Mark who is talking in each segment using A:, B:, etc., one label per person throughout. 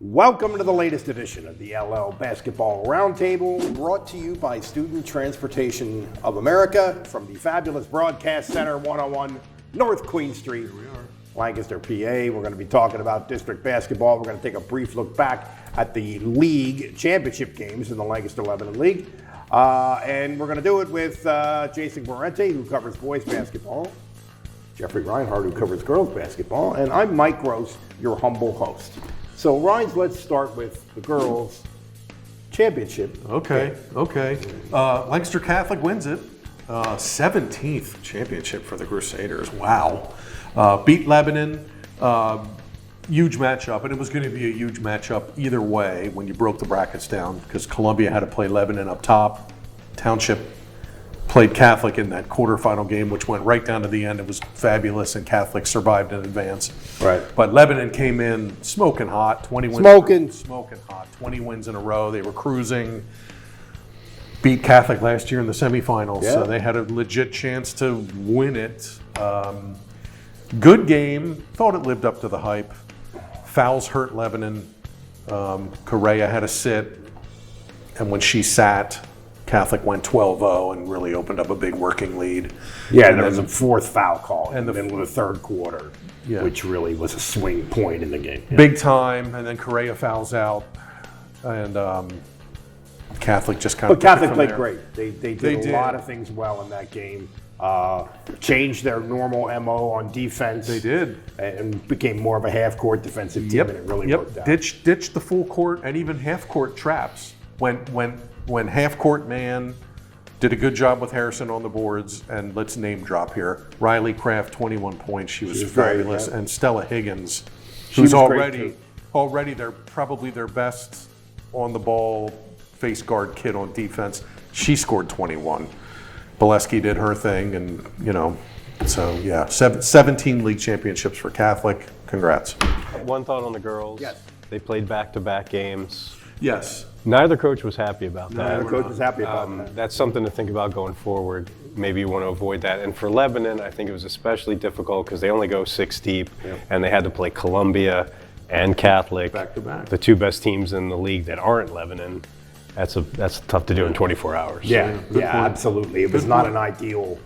A: Welcome to the latest edition of the LL Basketball Roundtable, brought to you by Student Transportation of America from the fabulous Broadcast Center, 101 North Queen Street,
B: Here we are.
A: Lancaster, PA. We're going to be talking about district basketball. We're going to take a brief look back at the league championship games in the Lancaster Lebanon League. And we're going to do it with Jason Guarente, who covers boys basketball, Jeffrey Reinhardt, who covers girls basketball, and I'm Mike Gross, your humble host. So, Rhines, let's start with the girls' championship.
B: Okay. Lancaster Catholic wins it. 17th championship for the Crusaders. Wow. Beat Lebanon. Huge matchup, and it was going to be a huge matchup either way when you broke the brackets down, because Columbia had to play Lebanon up top. Township played Catholic in that quarterfinal game, which went right down to the end. It was fabulous, and Catholic survived in advance.
A: Right.
B: But Lebanon came in smoking hot, 20 wins. Smoking hot, 20 wins in a row. They were cruising. Beat Catholic last year in the semifinals, so they had a legit chance to win it. Good game. Thought it lived up to the hype. Fouls hurt Lebanon. Correa had a sit, and when she sat, Catholic went 12-0 and really opened up a big working lead.
A: Yeah,
B: and
A: there was a fourth foul call in the middle of the third quarter,
B: Yeah.
A: which really was a swing point in the game. Yeah.
B: Big time, and then Correa fouls out, and Catholic just kind of.
A: But Catholic
B: from
A: played
B: there.
A: great. They did a lot of things well in that game. Changed their normal MO on defense.
B: They did.
A: And became more of a half-court defensive team, and it really worked out.
B: Ditched the full court and even half-court traps. When half-court man did a good job with Harrison on the boards, and let's name drop here. Riley Kraft, 21 points. She was fabulous.
A: Great, yeah.
B: And Stella Higgins,
A: was
B: who's
A: great,
B: already probably their best on the ball face guard kid on defense. She scored 21. Bolesky did her thing, and so yeah, 17 league championships for Catholic. Congrats.
C: One thought on the girls.
A: Yes.
C: They played back-to-back games.
B: Yes.
C: Neither coach was happy about that.
A: The coach was happy about that.
C: That's something to think about going forward. Maybe you want to avoid that. And for Lebanon, I think it was especially difficult because they only go 6 deep, and they had to play Columbia and Catholic,
B: Back-to-back.
C: the two best teams in the league that aren't Lebanon. That's tough to do in 24 hours.
A: Yeah,
B: point.
A: absolutely. It was not an ideal,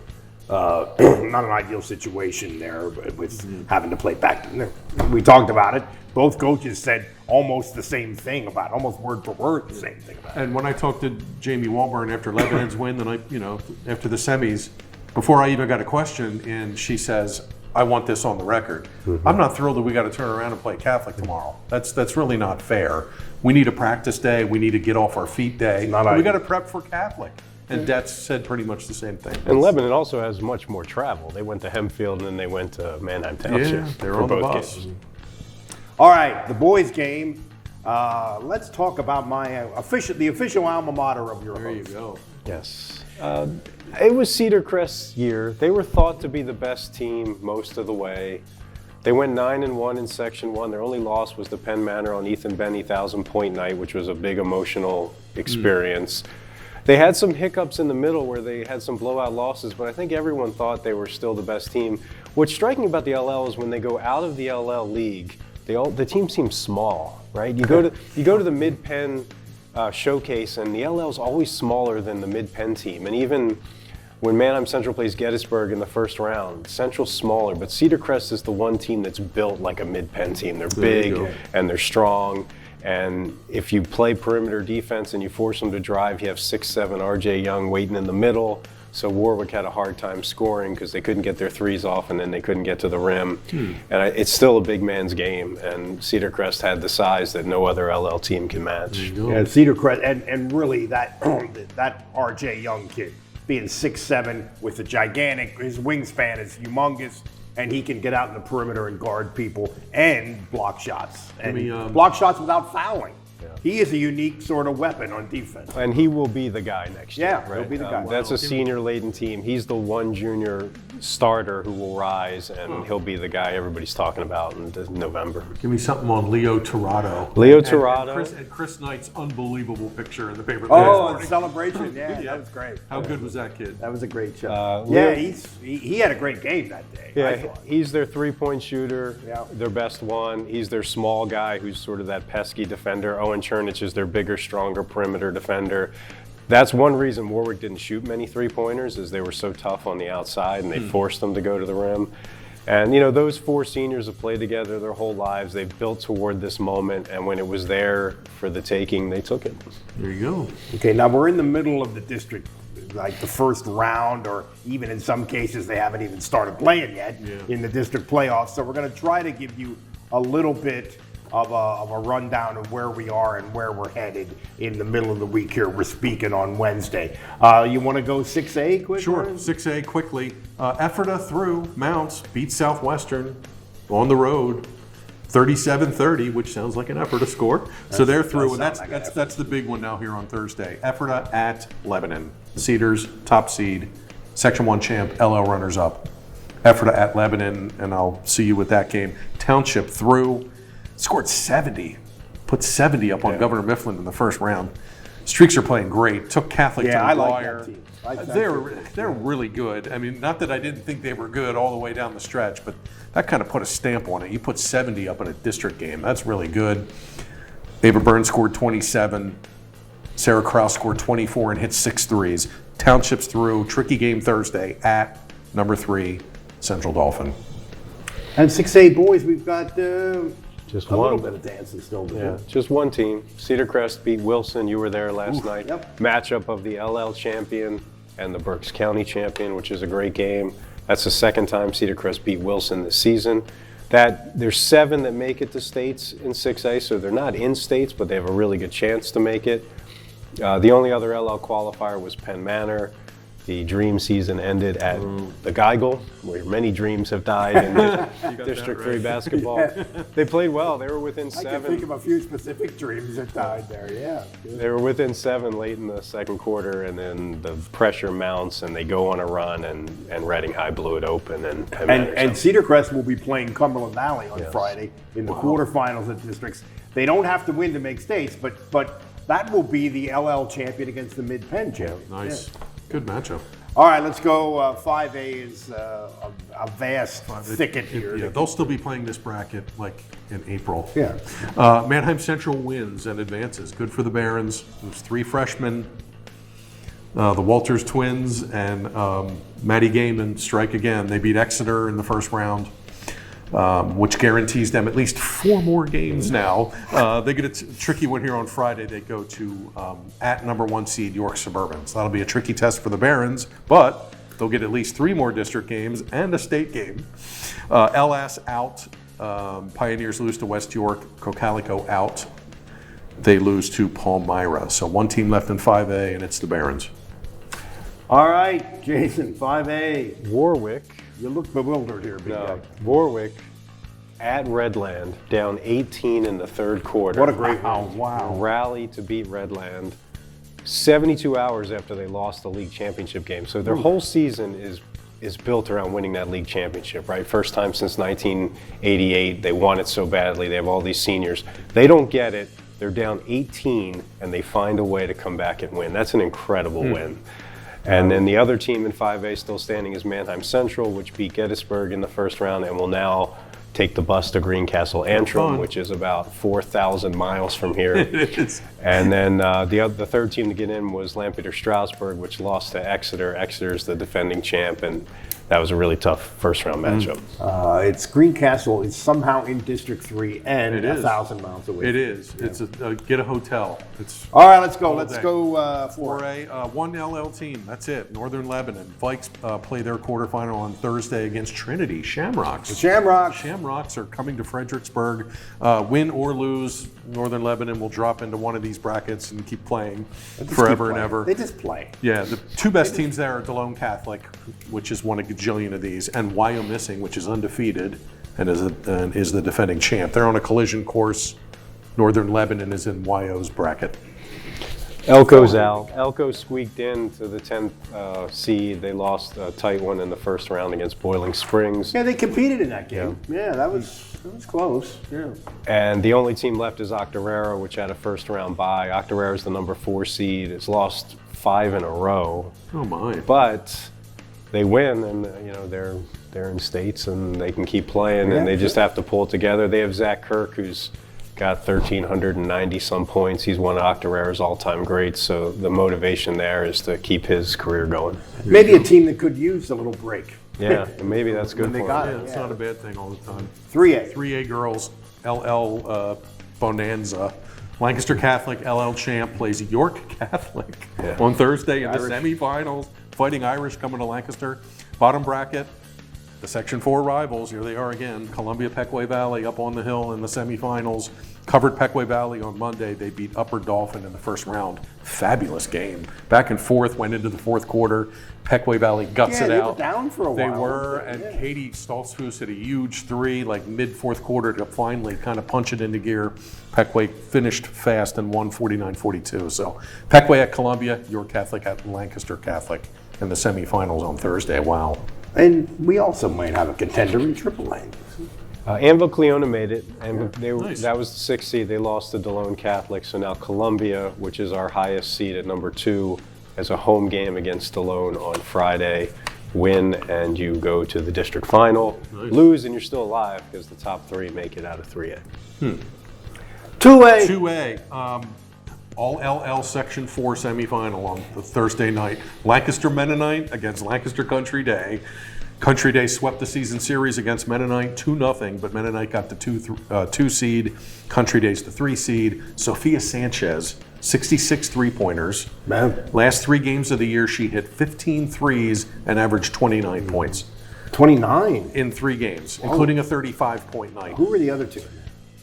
A: situation there, with having to play back. We talked about it. Both coaches said almost the same thing about it, almost word for word the same thing about it.
B: And when I talked to Jamie Walburn after Lebanon's win the night, after the semis, before I even got a question, and she says, "I want this on the record." I'm not thrilled that we got to turn around and play Catholic tomorrow. That's really not fair. We need a practice day. We need to get off our feet day. We got to prep for Catholic. And Detz said pretty much the same thing.
C: And Lebanon also has much more travel. They went to Hempfield and then they went to Manheim Township.
B: Yeah, they're
C: for
B: on the
C: both
B: bus.
C: games.
A: All right, the boys' game. Let's talk about the official alma mater of your
B: There you
A: host.
B: go.
C: Yes. It was Cedar Crest's year. They were thought to be the best team most of the way. They went 9-1 in Section 1. Their only loss was the Penn Manor on Ethan Benny 1,000-point night, which was a big emotional experience. They had some hiccups in the middle where they had some blowout losses, but I think everyone thought they were still the best team. What's striking about the LL is when they go out of the LL League, the team seems small, right? You go to the Mid-Penn showcase, and the LL is always smaller than the Mid-Penn team. And even when Manheim Central plays Gettysburg in the first round, Central's smaller, but Cedar Crest is the one team that's built like a Mid-Penn team. They're big and they're strong. And if you play perimeter defense and you force them to drive, you have 6'7" RJ Young waiting in the middle. So Warwick had a hard time scoring because they couldn't get their threes off and then they couldn't get to the rim. And it's still a big man's game. And Cedar Crest had the size that no other LL team can match.
A: Yeah, Cedar Crest, and really that RJ Young kid being 6'7" with a gigantic, his wingspan is humongous, and he can get out in the perimeter and guard people and block shots. And block shots without fouling. he is a unique sort of weapon on defense.
C: And he will be the guy next year.
A: Yeah,
C: right?
A: he'll be the guy.
C: That's a senior-laden team. He's the one junior starter who will rise, and he'll be the guy everybody's talking about in November.
B: Give me something on Leo Tirado.
C: Leo Tirado.
B: And Chris Knight's unbelievable picture in the paper.
A: Oh, the celebration. Yeah, that was great.
B: How good was that kid?
A: That was a great shot. Yeah, he had a great game that day.
C: Yeah, he's their three-point shooter,
A: Yeah.
C: their best one. He's their small guy who's sort of that pesky defender. Owen Chernich is their bigger, stronger perimeter defender. That's one reason Warwick didn't shoot many three-pointers, is they were so tough on the outside and they forced them to go to the rim. And, you know, those four seniors have played together their whole lives. They've built toward this moment, and when it was there for the taking, they took it.
B: There you go.
A: Okay, now we're in the middle of the district, like the first round, or even in some cases they haven't even started playing yet in the district playoffs. So we're going to try to give you a little bit of a rundown of where we are and where we're headed in the middle of the week here. We're speaking on Wednesday. You want to go 6A quickly?
B: Sure, 6A quickly. Ephrata through Mounts beat Southwestern on the road 37-30, which sounds like an Ephrata score. So they're through, and that's the big one now here on Thursday. Ephrata at Lebanon. Cedars, top seed, Section 1 champ, LL runners-up. Ephrata at Lebanon, and I'll see you with that game. Township through, scored 70, put 70 up on Governor Mifflin in the first round. Streaks are playing great. Took Catholic to the wire. They're really good. I mean, not that I didn't think they were good all the way down the stretch, but that kind of put a stamp on it. You put 70 up in a district game. That's really good. Ava Burns scored 27. Sarah Krause scored 24 and hit 6 threes. Townships through. Tricky game Thursday at number 3, Central Dauphin.
A: And 6A boys, we've got
C: Just
A: a
C: one.
A: little bit of dancing still to do.
C: Just one team. Cedar Crest beat Wilson. You were there last night.
A: Yep.
C: Matchup of the LL champion and the Berks County champion, which is a great game. That's the second time Cedar Crest beat Wilson this season. There's 7 that make it to states in 6A, so they're not in states, but they have a really good chance to make it. The only other LL qualifier was Penn Manor. The dream season ended at the Geigel, where many dreams have died in District 3 basketball. They played well. They were within 7.
A: I can think of a few specific dreams that died there, yeah.
C: They were within 7 late in the second quarter, and then the pressure mounts, and they go on a run, and Reading High blew it open. And
A: Cedar Crest will be playing Cumberland Valley on Friday in the quarterfinals of districts. They don't have to win to make states, but that will be the LL champion against the Mid-Penn champion.
B: Nice.
A: Yeah.
B: Good matchup.
A: All right, let's go. 5A is a vast thicket here.
B: Yeah, they'll still be playing this bracket like in April.
A: Yeah.
B: Manheim Central wins and advances. Good for the Barons. There's 3 freshmen. The Walters twins and Maddie Gaiman strike again. They beat Exeter in the first round, which guarantees them at least 4 more games now. They get a tricky one here on Friday. They go to at number 1 seed York Suburban. So that'll be a tricky test for the Barons, but they'll get at least 3 more district games and a state game. LS out. Pioneers lose to West York. Cocalico out. They lose to Palmyra. So 1 team left in 5A, and it's the Barons.
A: All right, Jason, 5A.
C: Warwick.
A: You look bewildered here, big guy.
C: Warwick at Redland, down 18 in the third quarter.
A: What a great win. Wow.
C: Rally to beat Redland 72 hours after they lost the league championship game. So their whole season is built around winning that league championship, right? First time since 1988. They want it so badly. They have all these seniors. They don't get it. They're down 18, and they find a way to come back and win. That's an incredible win. And then the other team in 5A still standing is Manheim Central, which beat Gettysburg in the first round and will now take the bus to Greencastle Antrim, which is about 4,000 miles from here.
B: It is.
C: And then the third team to get in was Lampeter Strasbourg, which lost to Exeter. Exeter's the defending champ, and that was a really tough first-round matchup.
A: It's Greencastle is somehow in District 3 and
B: It is.
A: 1,000 miles away.
B: It is. Yeah. It's get a hotel. It's
A: All right, let's go.
B: all
A: Let's
B: day.
A: go
B: 4A. 1 LL team. That's it. Northern Lebanon. Vikes play their quarterfinal on Thursday against Trinity Shamrocks.
A: Shamrocks.
B: Shamrocks are coming to Fredericksburg. Win or lose, Northern Lebanon will drop into one of these brackets and keep playing forever and ever.
A: They just play.
B: Yeah, the 2 best teams there are DeLone Catholic, which is one of a gajillion of these, and Wyomissing, which is undefeated and is the defending champ. They're on a collision course Northern Lebanon is in YO's bracket.
C: Elko's out. Elko squeaked in to the 10th seed. They lost a tight one in the first round against Boiling Springs.
A: Yeah, they competed in that game. Yeah, that was close. Yeah.
C: And the only team left is Octorara, which had a first round bye. Octorara is the number 4 seed. It's lost 5 in a row.
B: Oh my!
C: But they win, and they're in states, and they can keep playing, and they just have to pull it together. They have Zach Kirk, who's got 1,390 some points. He's one of Octorara's all-time greats, so the motivation there is to keep his career going.
A: Maybe a team that could use a little break.
C: Yeah, and maybe that's good for
A: got
C: them.
A: it.
B: It's not a bad thing all the time.
A: 3A.
B: 3A girls, LL Bonanza. Lancaster Catholic LL champ plays York Catholic on Thursday in the semifinals. Fighting Irish coming to Lancaster. Bottom bracket, the Section 4 rivals, here they are again. Columbia Pequea Valley up on the hill in the semifinals. Covered Pequea Valley on Monday. They beat Upper Dauphin in the first round. Fabulous game. Back and forth, went into the fourth quarter. Pequea Valley guts it
A: they
B: out.
A: were down for a while.
B: They were, and Katie Stoltzfus hit a huge 3, like mid-fourth quarter to finally kind of punch it into gear. Pequea finished fast and won 49-42. So Pequea at Columbia, York Catholic at Lancaster Catholic in the semifinals on Thursday. Wow.
A: And we also might have a contender in AAA.
C: Anvil Cleona made it, and
B: Nice.
C: that was the 6th seed. They lost to DeLone Catholic, so now Columbia, which is our highest seed at number 2, has a home game against DeLone on Friday. Win, and you go to the district final.
B: Nice.
C: Lose, and you're still alive because the top 3 make it out of 3A.
A: 2A.
B: 2A, all LL Section 4 semifinal on the Thursday night. Lancaster Mennonite against Lancaster Country Day. Country Day swept the season series against Mennonite 2-0, but Mennonite got the 2 seed. Country Day's the 3 seed. Sophia Sanchez, 66 three-pointers.
A: Man.
B: Last 3 games of the year, she hit 15 threes and averaged 29 points
A: 29.
B: in 3 games, including a 35-point night.
A: Who were the other 2?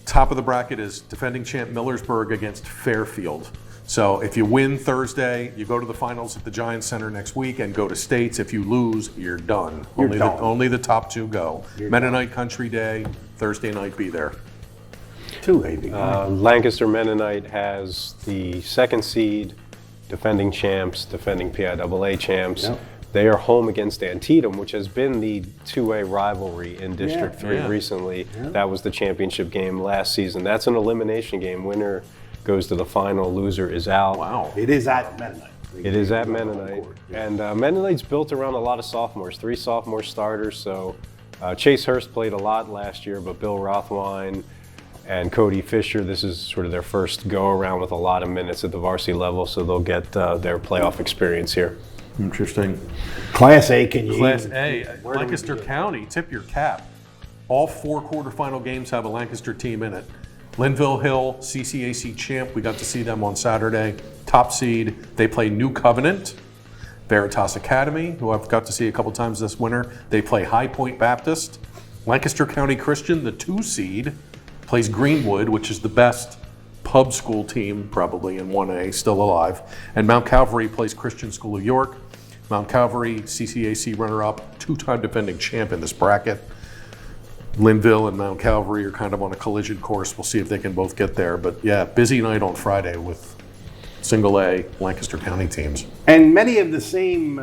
B: Top of the bracket is defending champ Millersburg against Fairfield. So if you win Thursday, you go to the finals at the Giants Center next week and go to states. If you lose, you're done. Only the top 2 go. Mennonite Country Day, Thursday night, be there.
A: 2A.
C: Lancaster Mennonite has the 2nd seed, defending champs, defending PIAA champs.
A: Yep.
C: They are home against Antietam, which has been the 2A rivalry in District 3 recently. That was the championship game last season. That's an elimination game. Winner goes to the final, loser is out.
B: Wow.
A: It is at Mennonite.
C: It is at Mennonite. And Mennonite's built around a lot of sophomores, 3 sophomore starters. So Chase Hurst played a lot last year, but Bill Rothwine and Cody Fisher, this is sort of their first go-around with a lot of minutes at the varsity level, so they'll get their playoff experience here.
B: Interesting.
A: Class A, can you
B: Class
A: even-
B: A, Lancaster County, tip your cap. All 4 quarterfinal games have a Lancaster team in it. Linville Hill, CCAC champ, we got to see them on Saturday. Top seed, they play New Covenant. Veritas Academy, who I've got to see a couple times this winter, they play High Point Baptist. Lancaster County Christian, the 2 seed, plays Greenwood, which is the best pub school team probably in 1A, still alive. And Mount Calvary plays Christian School of York. Mount Calvary, CCAC runner-up, 2-time defending champ in this bracket. Linville and Mount Calvary are kind of on a collision course. We'll see if they can both get there. But yeah, busy night on Friday with single A Lancaster County teams.
A: And many of the same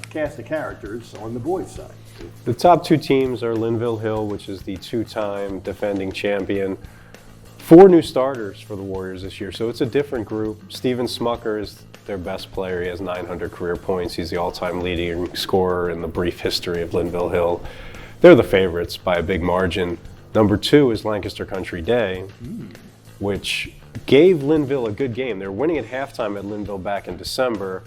A: cast of characters on the boys' side.
C: The top 2 teams are Linville Hill, which is the 2-time defending champion. 4 new starters for the Warriors this year, so it's a different group. Steven Smucker is their best player. He has 900 career points. He's the all-time leading scorer in the brief history of Linville Hill. They're the favorites by a big margin. Number 2 is Lancaster Country Day, which gave Linville a good game. They're winning at halftime at Linville back in December,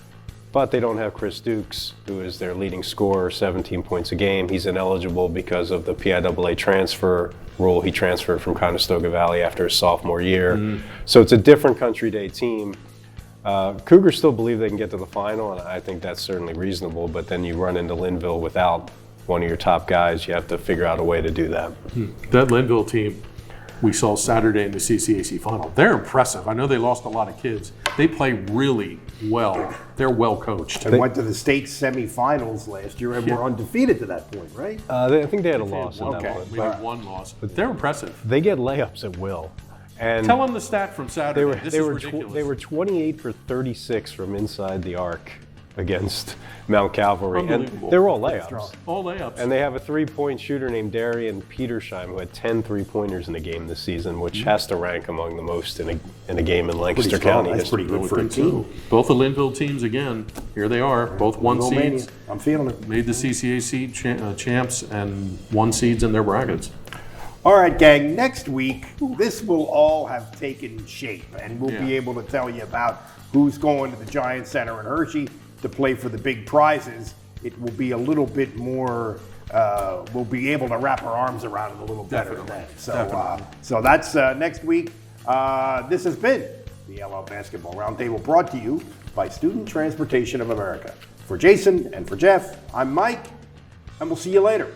C: but they don't have Chris Dukes, who is their leading scorer, 17 points a game. He's ineligible because of the PIAA transfer rule. He transferred from Conestoga Valley after his sophomore year. So it's a different Country Day team. Cougars still believe they can get to the final, and I think that's certainly reasonable, but then you run into Linville without one of your top guys. You have to figure out a way to do that.
B: That Linville team we saw Saturday in the CCAC final, they're impressive. I know they lost a lot of kids. They play really well. They're well coached.
A: And went to the state semifinals last year and were undefeated to that point, right?
C: I think they had a loss at that point.
B: We had 1 loss, but they're impressive.
C: They get layups at will. And
B: Tell them the stat from Saturday. This is ridiculous.
C: They were 28 for 36 from inside the arc against Mount Calvary. And
B: Unbelievable.
C: they were all layups.
B: All layups.
C: And they have a three-point shooter named Darian Petersheim who had 10 three-pointers in a game this season, which has to rank among the most in a game in Lancaster
A: strong.
C: County.
A: That's pretty good for a team.
B: Both the Linville teams, again, here they are. Both one
A: Romania.
B: seeds.
A: I'm feeling it.
B: Made the CCAC champs and one seeds in their brackets.
A: All right, gang, next week, this will all have taken shape, and we'll be
B: Yeah.
A: able to tell you about who's going to the Giant Center in Hershey to play for the big prizes. It will be a little bit more, we'll be able to wrap our arms around it a little better then. So that's next week. This has been the LL Basketball Roundtable, brought to you by Student Transportation of America. For Jason and for Jeff, I'm Mike, and we'll see you later.